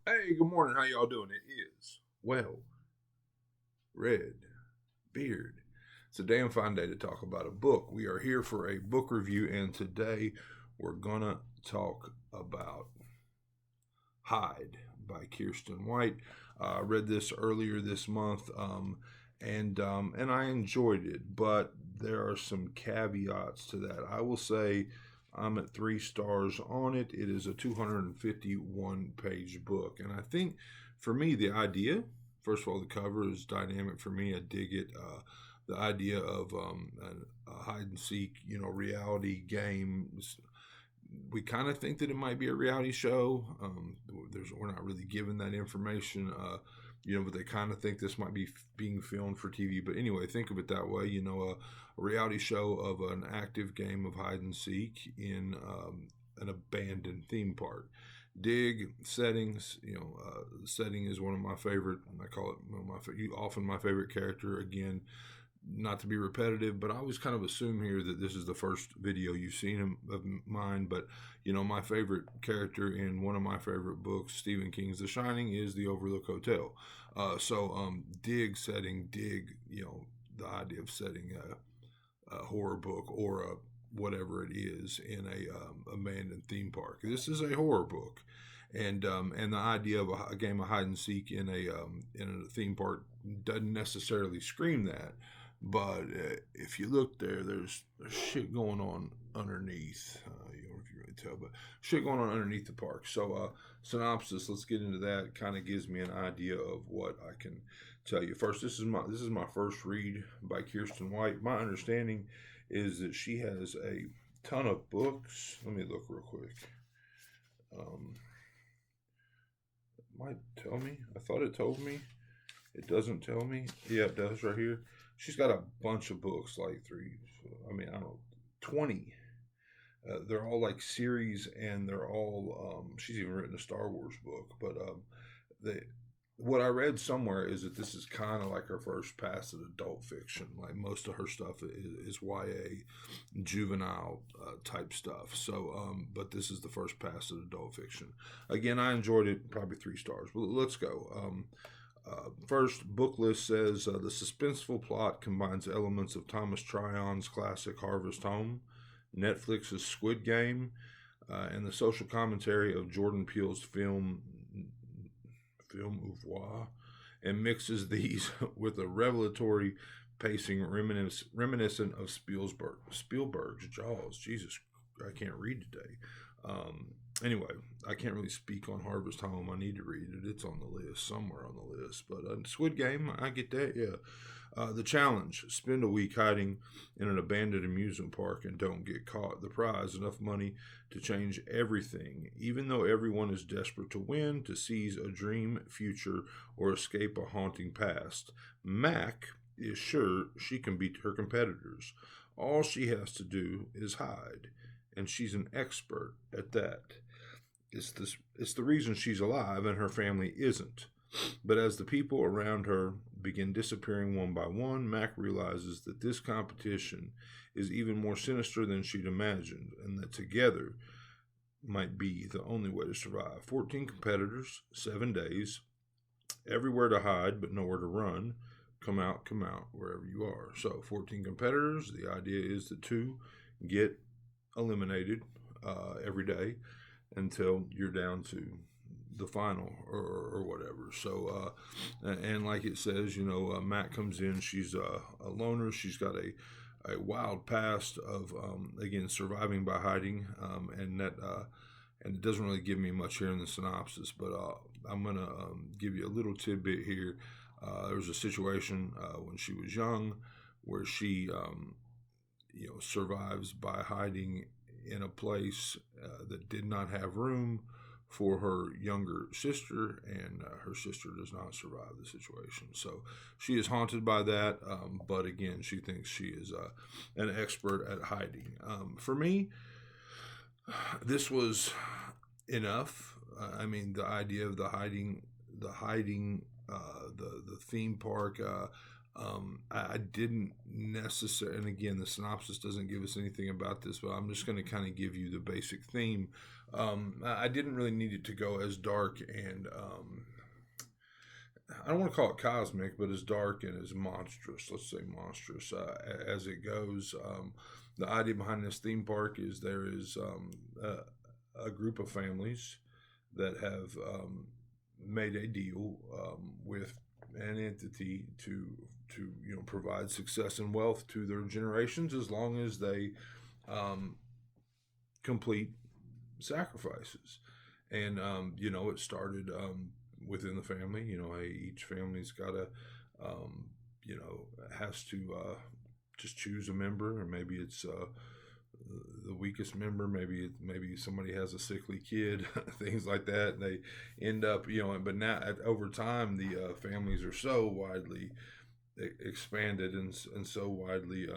Hey, good morning. How y'all doing? It is red beard. It's a damn fine day to talk about a book. We are here for a book review, and today we're gonna talk about Hide by Kiersten White. I read this earlier this month, and I enjoyed it, but there are some caveats to that. I will say I'm at 3 stars on it. It is a 251-page book, and I think for me the idea, first of all, the cover is dynamic for me. I dig it. The idea of a hide and seek, reality game. We kind of think that it might be a reality show. We're not really given that information, but they kind of think this might be being filmed for TV. But anyway, think of it that way. A reality show of an active game of hide and seek in an abandoned theme park. Dig settings. Setting is one of my favorite. I call it often my favorite character. Again, not to be repetitive, but I always kind of assume here that this is the first video you've seen of mine. But my favorite character in one of my favorite books, Stephen King's The Shining, is the Overlook Hotel. Dig, the idea of setting a horror book or a whatever it is in a abandoned theme park. This is a horror book, and the idea of a game of hide and seek in a theme park doesn't necessarily scream that. But if you look there, there's shit going on underneath. You don't know if you really tell, but shit going on underneath the park. So, synopsis. Let's get into that. Kind of gives me an idea of what I can tell you. First, this is my first read by Kiersten White. My understanding is that she has a ton of books. Let me look real quick. Um, it might tell me. I thought it told me. It doesn't tell me. Yeah, it does right here. She's got a bunch of books, like I don't know, 20. They're all like series, and they're all, she's even written a Star Wars book. But they, what I read somewhere is that this is kind of like her first pass at adult fiction. Like most of her stuff is YA, juvenile type stuff. So, but this is the first pass at adult fiction. Again, I enjoyed it, probably 3 stars. But let's go. First, book list says the suspenseful plot combines elements of Thomas Tryon's classic Harvest Home, Netflix's Squid Game, and the social commentary of Jordan Peele's film Oeuvre, and mixes these with a revelatory pacing reminiscent of Spielberg's Jaws. Jesus, I can't read today. Anyway, I can't really speak on Harvest Home. I need to read it. It's on the list, somewhere on the list. But Squid Game, I get that, yeah. The challenge: spend a week hiding in an abandoned amusement park and don't get caught. The prize: enough money to change everything, even though everyone is desperate to win, to seize a dream future, or escape a haunting past. Mac is sure she can beat her competitors. All she has to do is hide, and she's an expert at that. It's the reason she's alive and her family isn't. But as the people around her begin disappearing one by one, Mac realizes that this competition is even more sinister than she'd imagined, and that together might be the only way to survive. 14 competitors, 7 days, everywhere to hide but nowhere to run. Come out, wherever you are. So, 14 competitors. The idea is that two get eliminated every day until you're down to the final or whatever. So, and like it says, Matt comes in. She's a loner. She's got a wild past of again surviving by hiding, and it doesn't really give me much here in the synopsis, but I'm gonna give you a little tidbit here. There was a situation when she was young where she survives by hiding in a place that did not have room for her younger sister, and her sister does not survive the situation. So she is haunted by that, but again, she thinks she is an expert at hiding. For me, this was enough. I mean, the idea of the hiding, the theme park. I didn't necessarily, and again, the synopsis doesn't give us anything about this, but I'm just going to kind of give you the basic theme. I didn't really need it to go as dark and I don't want to call it cosmic, but as dark and as monstrous, let's say monstrous, as it goes. The idea behind this theme park is there is a group of families that have made a deal with an entity to provide success and wealth to their generations as long as they um, complete sacrifices. And it started within the family. Hey, each family's got to has to just choose a member, or maybe it's the weakest member. Maybe somebody has a sickly kid, things like that. And they end up, but now over time, the families are so widely expanded and so widely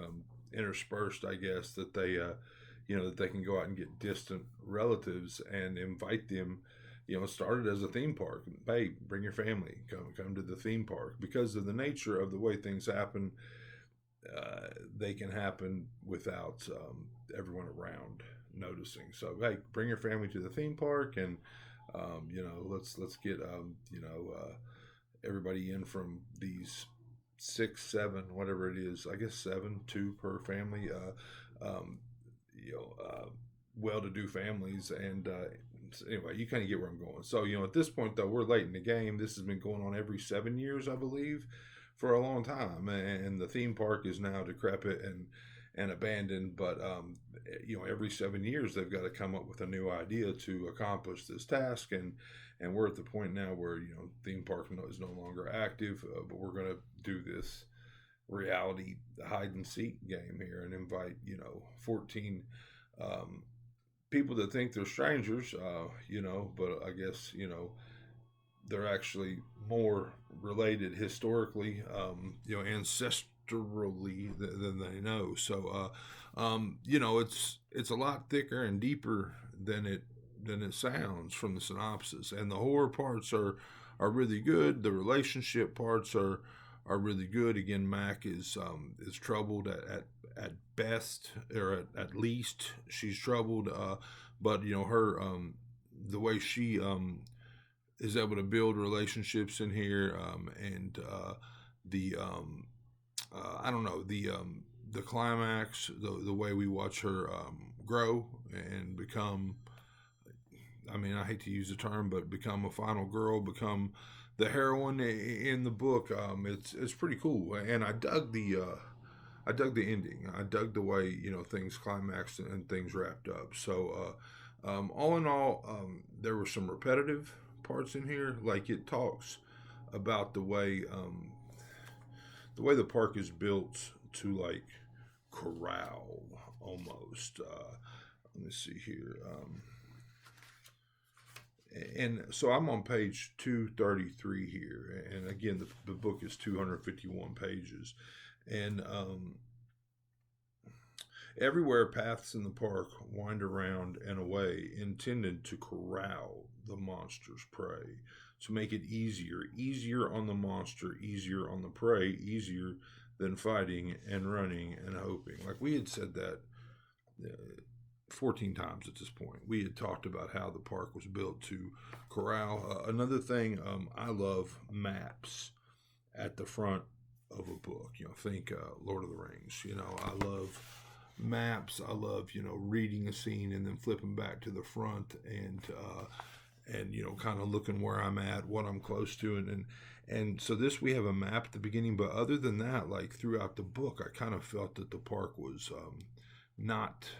interspersed, I guess, that that they can go out and get distant relatives and invite them. It started as a theme park. Hey, bring your family, come to the theme park. Because of the nature of the way things happen, they can happen without everyone around noticing. So hey, bring your family to the theme park, and let's get everybody in from these 6, 7, whatever it is. I guess 7, 2 per family. Um, well-to-do families, and anyway, you kind of get where I'm going. So at this point though, we're late in the game. This has been going on every 7 years, I believe, for a long time, and the theme park is now decrepit and abandoned. But every 7 years they've got to come up with a new idea to accomplish this task, and we're at the point now where theme park is no longer active, but we're going to do this reality hide and seek game here and invite 14 people that think they're strangers, but I guess they're actually more related historically, ancestrally than they know. So it's a lot thicker and deeper than it sounds from the synopsis, and the horror parts are really good. The relationship parts are really good. Again, Mac is troubled at best, or at least she's troubled. But her the way she is able to build relationships in here, and the I don't know, the climax, the way we watch her grow and become. I mean, I hate to use the term, but become a final girl, become the heroine in the book. It's pretty cool, and I dug the ending. I dug the way things climaxed and things wrapped up. So all in all, there were some repetitive parts in here. Like, it talks about the way the park is built to like corral almost. Let me see here. And so I'm on page 233 here, and again, the book is 251 pages, and everywhere paths in the park wind around and away, intended to corral the monster's prey, to make it easier on the monster, easier on the prey, easier than fighting and running and hoping. Like, we had said that 14 times at this point. We had talked about how the park was built to corral. Another thing, I love maps at the front of a book. Think Lord of the Rings. I love maps. I love reading a scene and then flipping back to the front and kind of looking where I'm at, what I'm close to, and so this, we have a map at the beginning. But other than that, like throughout the book, I kind of felt that the park was not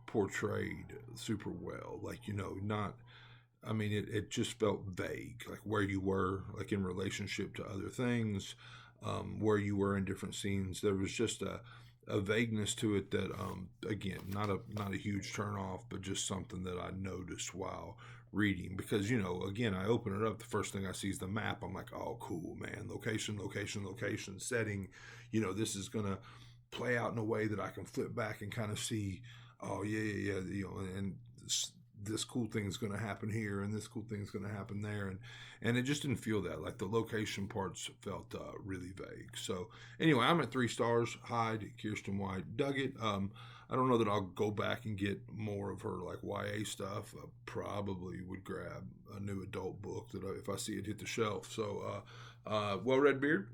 portrayed super well. Like, not, I mean, it just felt vague, like where you were, like in relationship to other things, where you were in different scenes. There was just a vagueness to it that, again, not a huge turn off, but just something that I noticed while reading. Because, again, I open it up, the first thing I see is the map. I'm like, oh, cool, man. Location, setting. This is going to play out in a way that I can flip back and kind of see, oh, yeah. And this cool thing's going to happen here and this cool thing's going to happen there, and it just didn't feel that. Like the location parts felt really vague. So anyway, I'm at 3 stars. Hyde, Kiersten White, dug it. I don't know that I'll go back and get more of her like YA stuff. I probably would grab a new adult book that if I see it hit the shelf. So well read, Beard.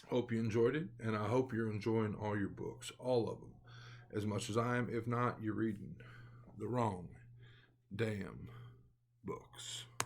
Hope you enjoyed it, and I hope you're enjoying all your books, all of them, as much as I am. If not, you're reading the wrong damn books.